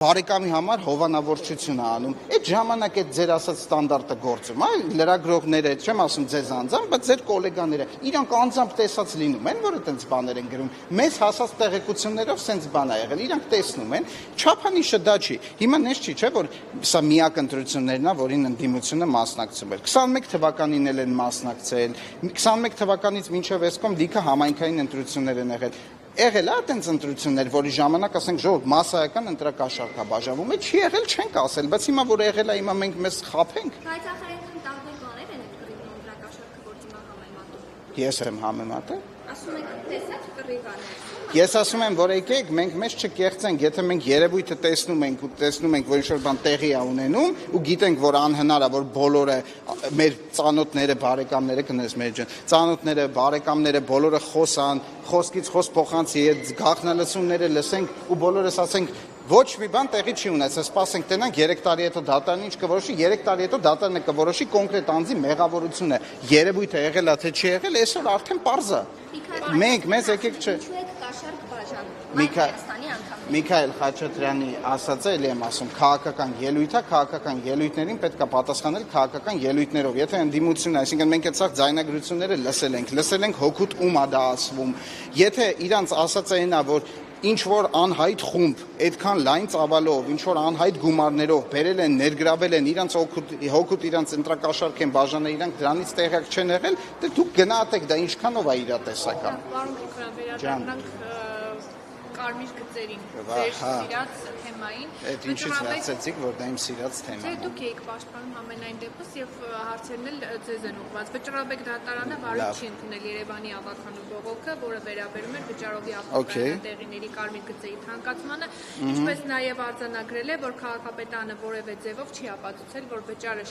Բարեկամի համար հովանավորչություն է անում։ Այդ ժամանակ այդ ձեր ասած ստանդարտը գործում, այ լրագրողները, չեմ ասում ձեզ անձամբ, բայց ձեր գոլեգաները, իրանք անձամբ տեսած լինում են, որ այդպես բաներ են գրում։ Մեզ հասած տեղեկություններով սենց բան է եղել, իրանք տեսնում են, չափանիշը դա չի։ Հիմա նես չի, չէ, որ սա միակ ընտրություններն է, որին ընդդիմությունը մասնակցում էր։ 21 թվականին էլ են մասնակցել, 21 թվականից մինչև այսքան լիքը համայնքային ընտրություններ են եղել։ Եղել է այդպես ընտրություններ, որի ժամանակ ասենք ժողով մասսայական ընտրակաշառք է բաժանվում, չի եղել չենք ասել, բայց հիմա որ եղել է, հիմա մենք մեզ խաբենք։ Բայց ախր տարբեր բաներ են կռիվ ընտրակաշառքը, որ հիմա համեմատում։ Ես եմ համեմատել։ Ասում եք, տեսած կռիվ է։ Ես ասում եմ, որ եկեք, մենք մեզ չկեղծենք, եթե մենք երևույթը տեսնում ենք ու տեսնում ենք, որ ինչ-որ բան տեղի է ունենում ու գիտենք, որ անհնար է, որ բոլորը մեր ծանոթները, բարեկամները կներես մեր ջան, ծանոթները, բարեկամները բոլորը խոսան, խոսքից խոսք փոխանցի, այդ գաղտնալսումները լսենք ու բոլորս ասենք ոչ մի բան տեղի չի ունեցել, սպասենք տենանք 3 տարի հետո դատարանը ինչ կորոշի, 3 տարի հետո դատարանը կորոշի կոնկրետ անձի մեղավորությունը, երևույթը եղել է թե չի եղել, այսօր արդեն պարզ է։ Մենք մեզ եկեք չէ։ Միքայել Խաչատրյանի ասածը էլի եմ ասում, քաղաքական ելույթ է, քաղաքական ելույթներին պետք է պատասխանել քաղաքական ելույթներով։ Եթե ընդդիմությունը, այսինքն մենք այդ սաղ ձայնագրությունները լսել ենք հոգուտ ում է դա ասվում։ Եթե իրանց ասածը այն է, որ ինչ որ անհայտ խումբ, այդքան լայն ծավալով, ինչ որ անհայտ գումարներով բերել են, ներգրավել են, իրանց հոգուտ իրանց ընտրակաշառք են բաժանել, իրանք դրանից տեղյակ չեն եղել, դե դուք գնահատեք դա ինչքանով է իրատեսական։ Պարոն Քոքյան, վերադառնանք կարմիր գծերին, ձեր սիրած թեմային։ Այդ ինչից վերցեցիք, որ դա իմ սիրած թեման է։ Չէ, դուք եք պաշտպանում ամենայն դեպս եւ հարցերն էլ ձեզ են ուղղված։ Վճռաբեկ դատարանը վարույթ չի ընդունել Երևանի ավականու բողոքը, որը վերաբերում էր վճարովի ապահովատեղիների կարմիր գծերի թանկացմանը, ինչպես նաեւ արձանագրել է, որ քաղաքապետարանը որևէ ձևով չի ապացուցել, որ վճարը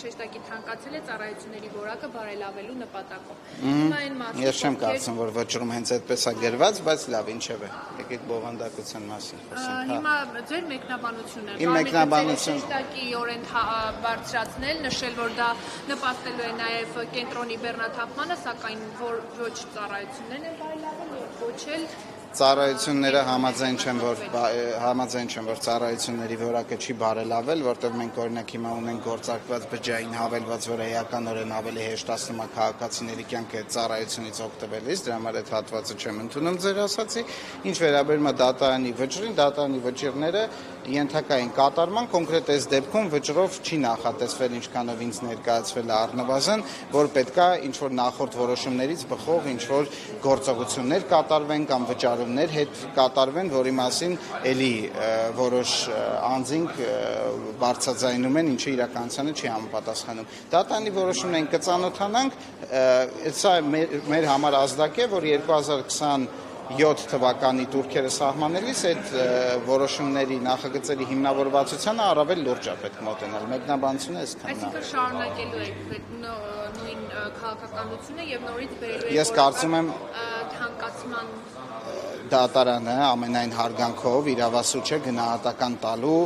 շեշտակի թանկացել է ծառայությունների որակը բարելավելու նպատակով։ Հիմա այն մասը Ես չեմ կարծում, որ վճռում հենց այդպես է գրված, բայց լավ, ինչևէ։ Եկեք բովանդակության մասին խոսենք։ Հիմա ձեր մեկնաբանությունն է։ Իմ մեկնաբանությունը շեշտակիորեն բարձրացնել, նշել, որ դա նպաստելու է նաև կենտրոնի բեռնաթափմանը, սակայն ոչ ծառայություններն են բարելավել, ոչ էլ ծառայությունները համաձայն չեն, որ ծառայությունների որակը չի բարելավել, որտեղ մենք օրինակ հիմա ունենք գործարկված բջջային հավելված, որը էականորեն ավելի հեշտացնում է քաղաքացիների կյանքը այդ ծառայությունից օգտվելիս, դրա համար այդ հատվածը չեմ ընդունում ձեր ասացի, ինչ վերաբերում է դատարանի վճռին, դատարանի վճիռները ենթակա են կատարման, կոնկրետ այս դեպքում վճռով չի նախատեսվել ինչքանով ինձ ներկայացվել է առնվազն, որ պետքա ինչ-որ նախորդ որոշումներից բխող ինչ-որ գործողություններ կատարվեն կամ վճարումներ հետ կատարվեն, որի մասին էլի որոշ անձինք բարձրաձայնում են, ինչը իրականությանը չի համապատասխանում։ Դատարանի որոշումն են կծանոթանանք, սա մեր համար ազդակ է, որ 2027 թվականի տուրքերը սահմանելիս այդ որոշումների նախագծերի հիմնավորվածությանը առավել լուրջ է պետք մոտենալ։ Մեկնաբանությունը այսքանն է։ Այսինքն շարունակելու եք նույն քաղաքականությունը եւ նորից բերելու եք։ Ես կարծում եմ թանկացման դատարանը ամենայն հարգանքով իրավասու չէ գնահատական տալու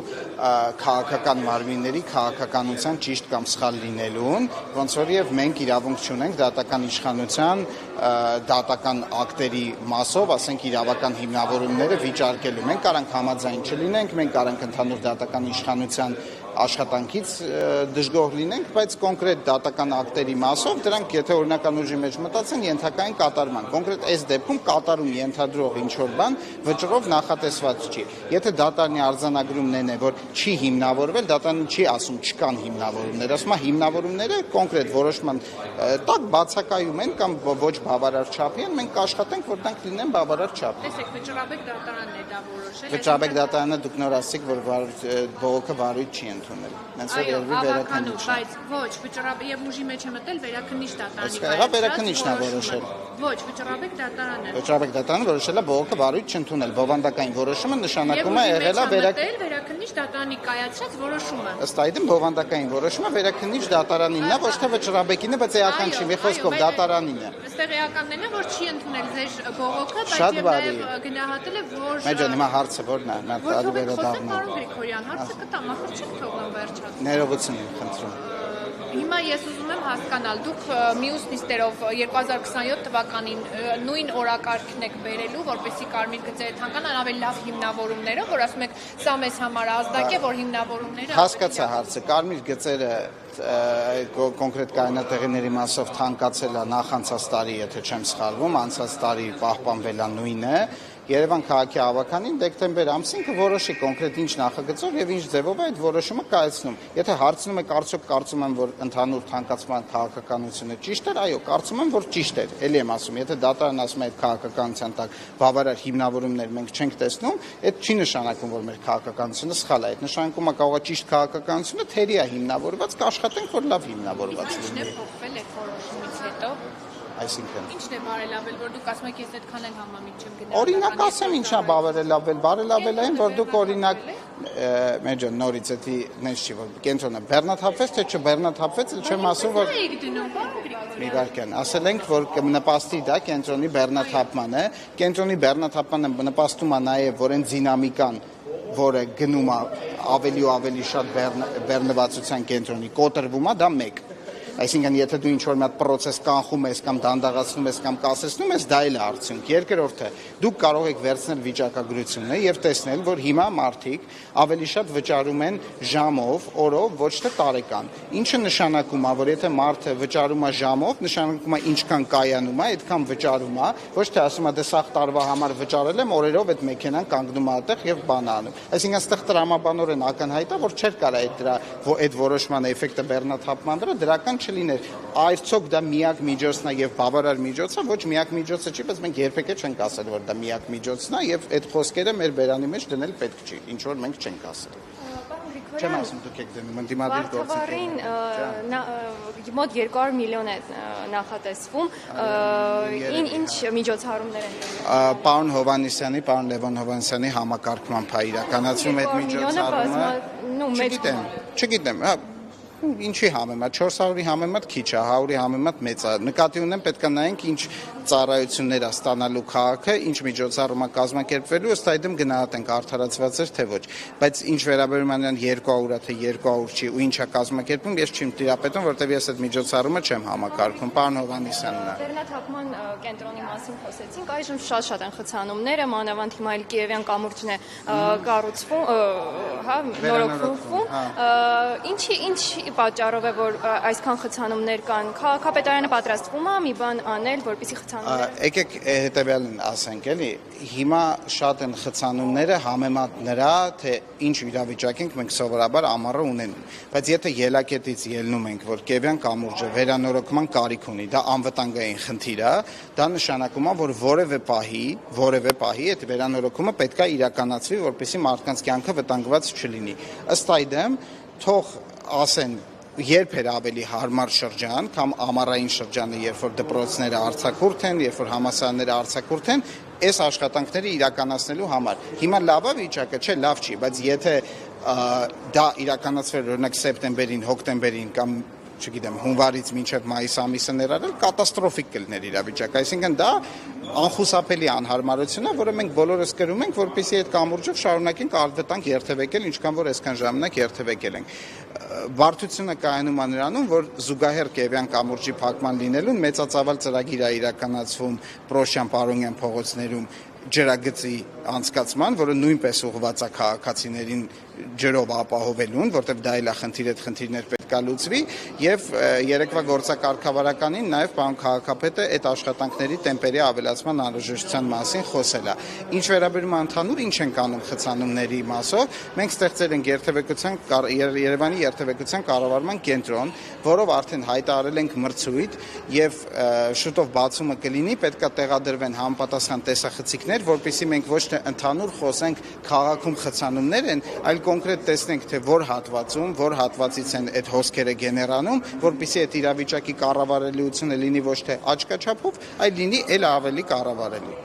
քաղաքական մարմինների քաղաքականության ճիշտ կամ սխալ լինելուն, ոնց որ եւ մենք իրավունք չունենք դատական իշխանության դատական ակտերի մասով, ասենք իրավական հիմնավորումները վիճարկելու։ Մենք կարանք համաձայն չլինենք, մենք կարանք ընդհանուր դատական իշխանության աշխատանքից դժգոհ լինենք, բայց կոնկրետ դատական ակտերի մասով դրանք եթե օրինական ուժի մեջ մտածեն ենթակային կատարման։ Կոնկրետ այս դեպքում կատարում ենթադրող ինչ-որ բան վճռով նախատեսված չի։ Եթե դատարանի արձանագրումն է, որ չի հիմնավորվել, դատարանը չի ասում չկան հիմնավորումներ, ասում է հիմնավորումները կոնկրետ որոշման տակ բացակայում են կամ ոչ բավարար չափի են, մենք կաշխատենք, որ դրանք լինեն բավարար չափի։ Տեսեք, վճռաբեկ դատարանն է դա որոշել։ Վճռաբեկ դատարանը դուք նոր ասացիք, որ բողոքը վարույթ չի ընդունել։ Հենց որ երևի վերաքննիչ է։ Բայց ոչ, վճռաբեկ եւ ուժի մեջ է մտել վերաքննիչ դատարանի։ Եղա վերաքննիչն է որոշել։ Ոչ, վճռաբեկ դատարանն է։ Վճռաբեկ դատարանը որոշել է բողոքը վարույթ չընդունել։ Բովանդակային որոշումը նշանակում է եղել է վերաքննիչ դատարանի կայացած որոշումը։ Ըստ այդմ բովանդակային որոշումը վերաքննիչ դատարանինն է, ոչ թե վճռաբեկին է, բայց էական չի, մի խոսքով դատարանին է։ Այստեղ էականն է, որ չի ընդունել ձեր բողոքը, բայց եւ գնահատել է, որ Մեր ջան, հիմա հարցը որն է, նա դարի վերադառնում։ Պարոն Գրիգորյան, հարցը կտամ, ախր չեք թողնում վերջացնել։ Ներողություն եմ խնդրում։ Հիմա ես ուզում եմ հասկանալ, դուք մյուս նիստերով 2027 թվականին նույն օրակարգն եք բերելու, որպեսզի կարմիր գծերը թանկանան ավելի լավ հիմնավորումներով, որ ասում եք, սա մեզ համար ազդակ է, որ հիմնավորումները Հասկացա հարցը, կարմիր գծերը կոնկրետ կայունատեղիների մասով թանկացել է նախանցած տարի, եթե չեմ սխալվում, անցած տարի պահպանվել է նույնը։ Երևան քաղաքի ավականին դեկտեմբեր ամսին կորոշի կոնկրետ ինչ նախագծով եւ ինչ ձևով է այդ որոշումը կայացնում։ Եթե հարցնում եք արդյոք կարծում եմ, որ ընդհանուր թանկացման քաղաքականությունը ճիշտ էր, այո, կարծում եմ, որ ճիշտ էր։ Էլի եմ ասում, եթե դատարան ասում է այդ քաղաքականության տակ բավարար հիմնավորումներ մենք չենք տեսնում, այդ չի նշանակում, որ մեր քաղաքականությունը սխալ է։ Այդ նշանակում է կարող է ճիշտ քաղաքականությունը թերի է հիմնավորված, կաշխատենք, որ լավ հիմնավորված լինի։ Ինչն է փոխվել այդ որոշումից հետո։ Այսինքն Ինչն է բարելավել, որ դուք ասում եք ես այդքան էլ համամիտ չեմ գնալ։ Օրինակ ասեմ ինչա բարելավել այն, որ դուք օրինակ մեր ջան նորից էդի նես չի որ կենտրոնը բեռնաթափվեց թե չբեռնաթափվեց, չեմ ասում որ մի վարքան ասել ենք որ կնպաստի դա կենտրոնի բեռնաթափմանը, կենտրոնի բեռնաթափմանը նպաստում է նաև որ այն դինամիկան որը գնում է ավելի ու ավելի շատ բեռնվածության կենտրոնի կոտրվում է դա մեկ Այսինքն եթե դու ինչ-որ մի հատ process կանխում ես կամ դանդաղացնում ես կամ կասեցնում ես, դա էլ է արդյունք։ Երկրորդը, դուք կարող եք վերցնել վիճակագրությունը եւ տեսնել, որ հիմա մարդիկ ավելի շատ վճարում են ժամով, օրով, ոչ թե տարեկան։ Ինչը նշանակում է, որ եթե մարդը վճարում է ժամով, նշանակում է ինչքան կայանում է, այդքան վճարում է, ոչ թե ասում է դե սաղ տարվա համար վճարել եմ, օրերով այդ մեքենան կանգնում է այդտեղ եւ բան անում։ Այսինքն այստեղ տրամաբանորեն ակնհայտ է, որ չէր կարա այդ որոշման էֆեկտը բեռնաթափման վրա դրական չլիներ այսօք դա միակ միջոցն է եւ բավարար միջոց է ոչ միակ միջոցը չի բայց մենք երբեք չենք ասել որ դա միակ միջոցն է եւ այդ խոսքերը մեր բերանի մեջ դնել պետք չի ինչ որ մենք չենք ասել Չեմ ասում դուք եք դնում ընդդիմադիր գործիքներին մոտ 200 միլիոն է նախատեսվում ինչ միջոցառումներ են Պարոն Հովհաննիսյանի, պարոն Լևոն Հովհաննիսյանի համակարգման փայ իրականացում այդ միջոցառումը Չգիտեմ Ինչի համեմատ 400-ի համեմատ քիչ է, 100-ի համեմատ մեծ է։ Նկատի ունեմ պետք է նայենք ինչ ծառայություններ է ստանալու քաղաքը, ինչ միջոցառում է կազմակերպվելու, ըստ այդմ գնահատենք արդարացված էր թե ոչ։ Բայց ինչ վերաբերում է 200-ը թե 200 չի ու ինչ է կազմակերպում, ես չեմ տիրապետում, որտեղ ես այդ միջոցառումը չեմ համակարգում։ Պարոն Հովհաննիսյանն է։ Բեռնաթափման կենտրոնի մասին խոսեցինք, այժմ շատ են խցանումները, մանավանդ հիմա էլ Կիևյան կամուրջն է կառուցվում, նորոգվում։ Ինչ պատճառով է որ այսքան խցանումներ կան քաղաքապետարանը պատրաստվում է մի բան անել որպեսզի խցանումները Եկեք հետեւյալն ասենք էլի հիմա շատ են խցանումները համեմատ նրա թե ինչ իրավիճակ ենք մենք սովորաբար ամառը ունենում բայց եթե ելակետից ելնում ենք որ Կիևյան կամուրջը վերանորոգման կարիք ունի դա անվտանգային խնդիր է դա նշանակում է որ որևէ պահի այդ վերանորոգումը պետք է իրականացվի որպեսզի մարդկանց կյանքը վտանգված չլինի ըստ այդմ թող ասեն երբ էր ավելի հարմար շրջան կամ ամառային շրջանը երբ որ դպրոցները արձակուրդ են երբ որ համալսարանները արձակուրդ են այս աշխատանքները իրականացնելու համար հիմա լավ է վիճակը չէ լավ չի բայց եթե դա իրականացվեր օրինակ սեպտեմբերին հոկտեմբերին կամ չգիտեմ հունվարից մինչև մայիս ամիսը ներառել կատաստրոֆիկ կլիներ իրավիճակը այսինքն դա անխուսափելի անհարմարություն է որը մենք բոլորս կրում ենք որպեսզի այդ կամուրջով շարունակենք անվտանգ երթևեկել ինչքան որ այսքան ժամանակ երթևեկել ենք բարդությունը կայանում է նրանում որ զուգահեռ Կիևյան կամուրջի փակման լինելուն մեծածավալ ծրագիր է իրականացվում Պրոշյան Պարոնյան փողոցներում ջրագծի անցկացման, որը նույնպես ուղղված է քաղաքացիներին ջրով ապահովելուն, որտեղ դա էլ է խնդիր այդ խնդիրներ պետք է լուծվի եւ երեկվա գործակարգավարականին նաեւ պարոն քաղաքապետը այդ աշխատանքների տեմպերի ավելացման անհրաժեշտության մասին խոսել է։ Ինչ վերաբերում է ընդհանուր ինչ են կանում խցանումների մասով, մենք ստեղծել ենք Երևանի երթևեկության կառավարման կենտրոն, որով արդեն հայտարարել ենք մրցույթ եւ շուտով բացումը կլինի, պետք է տեղադրվեն համապատասխան տեսախցիկներ, որպեսզի մենք ոչ թե ընդհանուր խոսենք քաղաքում խցանումներ են, այլ կոնկրետ տեսնենք թե որ հատվածում, որ հատվածից են այդ հոսքերը գեներանում, որպեսզի այդ իրավիճակի կառավարելիությունը լինի ոչ թե աչքաչափով, այլ լինի ել ավելի կառավարելի։